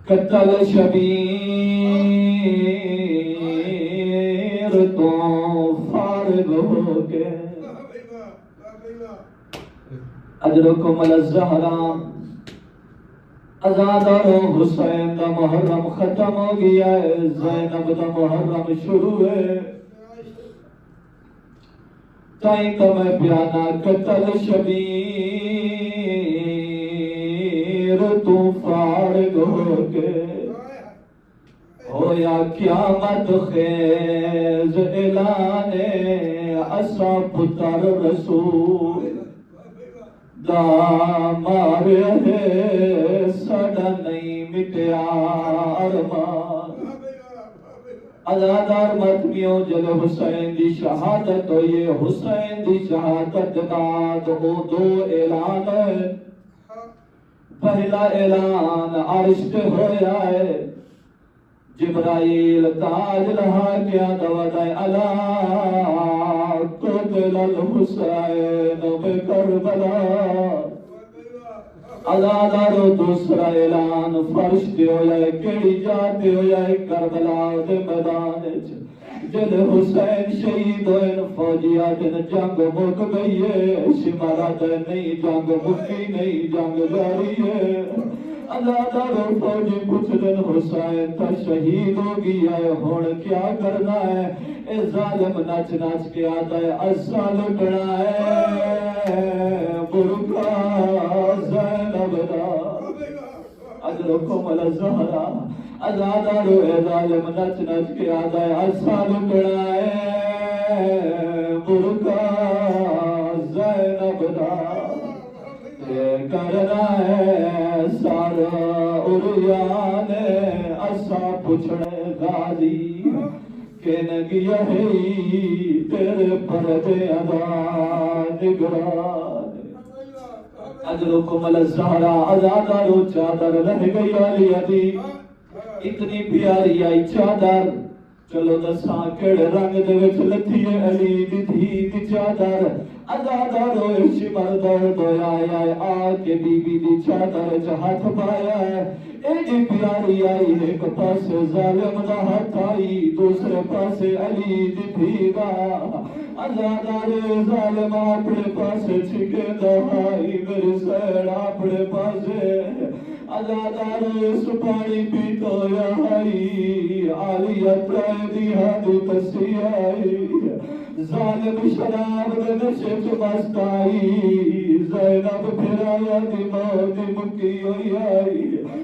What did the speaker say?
قتل شبیر تو فارغ ہو کے اجرکم الزہرا آزاد اور حسین دا محرم ختم ہو گیا ہے، زینب دا محرم شروع ہے۔ تائیں تو میں پیانا قتل شبیر تو فارغ ہو کے ہویا قیامت خیز اعلان اسا پتر رسول دا مارے ہے سڑا نہیں مٹیا ارمان۔ ازادار مطمیوں جل حسین دی شہادت ہوئی، حسین دی شہادت بعد وہ دو اعلان ہے۔ پہلا اعلان عرش پہ ہویا ہے، جبرائیل تاج لہا کیا دوڑائے علا قتل الحسین بکربلا۔ ازادارو دوسرا اعلان فرش دے ہویا ہے، کیڑی جاتے ہویا ہے کربلا دے میدان جل حسین شہید ہوئے، فوجیہ دن جنگ مک گئی ہے، شمارہ دے نہیں جنگ مکی نہیں جنگ جاری ہے۔ ازادارو فوجی کچھ دن حسین تا شہید ہو گیا ہے، ہون کیا کرنا ہے؟ اے ظالم نچ نچ کے آتا ہے، اسا لٹنا ہے برکا زینب دا اجرکم الزہرا۔ ازادارو اے ظالم نچ نچ کے آتا ہے، اسا لٹنا ہے برکا زینب دا کرنا ہے سارا اریان اسا پچھڑے غازی کہ نگیا ہے تیرے پردے ادا نگران۔ اجرکم الزہرا۔ ازادارو چادر رہ گئی علی علی، اتنی پیاری آئی چادر، چلو دساں کیڑے رنگ دے وچ لتھی ہے علی دی دھی دی چادر۔ ازادارو ارشی مردر دویا ہے، آکے بی بی دی چادر ہاتھ پایا ہے، ایڈی پیاری آئی، ایک پاسے ظالم دا ہاتھ آئی، دوسرے پاسے علی دی دھی دا۔ ازادارے ظالم اپنے پاسے چھکے دہائی، میری سیڑ اپنے پاسے ازادارے سپاڑی پیتو یائی، آلی اپنے دی ہاتھ تسی آئی، ظالم شراب دے نشے چ مست آئی، زینب پھر آیا دی موت مکی ہوئی آئی۔